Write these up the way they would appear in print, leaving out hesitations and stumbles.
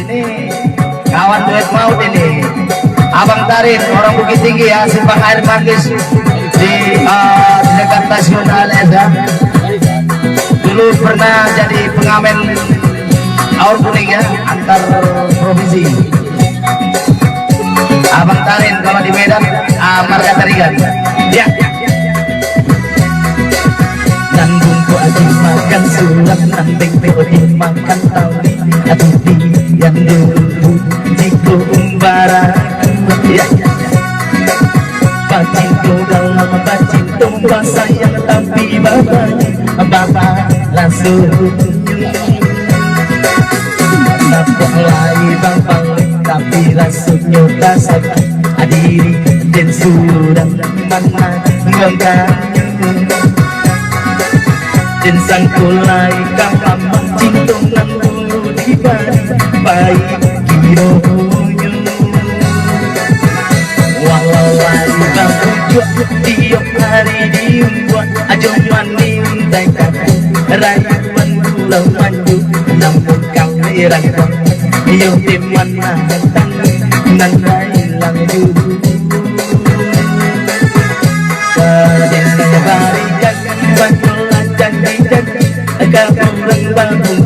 Ini kawan duet maut ini. Abang Tarin, orang Bukit Tinggi ya, simpang air manggis di dekat nasional ya. Dulu pernah jadi pengamen aur kuning ya, antar provinsi. Abang Tarin kalau di Medan, marga Tarigan. Ya. Nanggung ku aji makan sulam, nandeng teo makan tali, aduh yang dulu jiko umbara. Ya. Bacinto dalam bacinto sayang tapi bapak langsung napok lagi bang paling tapi langsung nyota sakit adiri dan sudah mana enggak dan sangkulai kamam cinta nanggu di baik kironya walau lagi bang ujuk tiap hari dibuat ajo maning tak rayuan pulau maju namun kami rangkap iyo di mana datang nan hilang dulu kadang barikan bantulah janji-janji agar pulang bangun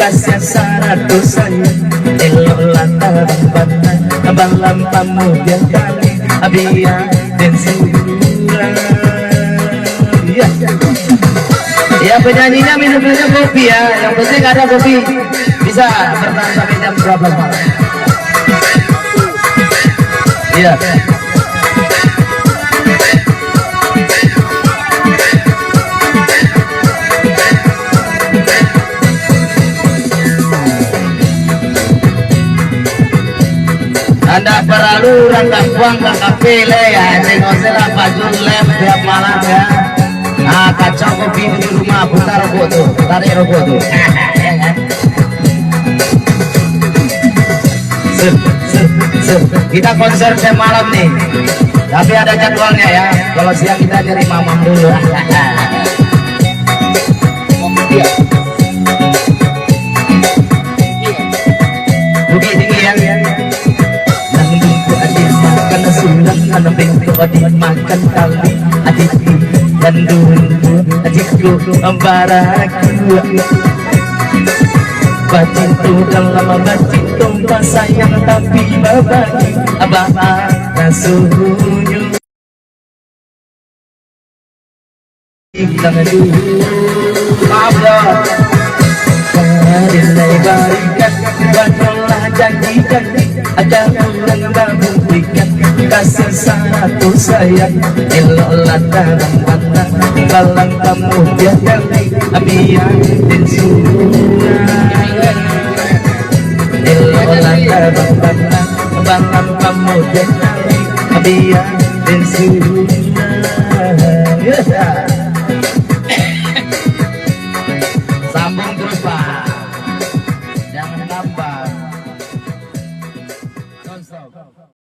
kasih syarat dosanya elok lantaran bana balam pamudian kali abia dan surah. Ya penyanyinya minum-minum kopi ya, yang penting ada kopi, bisa bertahan sampai jam 12 malam. Iya. Anda perlu rangkap uang rangkap pile ya, nengosela baju lem tiap malam ya. Nah, kacau kopi di rumah putar rokok tuh, tarik rokok tuh. Kita konser semalam nih, tapi ada jadwalnya ya. Kalau siang kita cari mamam dulu. Bukit Tinggi ya. Nanggung adik makan sulam, nanggung adik makan kali adik dan dulu adikku ambaraku bacinto dalam bacinto sayang tapi babaki abah rasunya hilang dulu maaf ya kadang barikan bantulah janji-janji agar pulang bangun berikan kasih satu sayang elok lantaran mana balang kamu dia kali abia dan surah elok lantaran mana balang kamu dia kali abia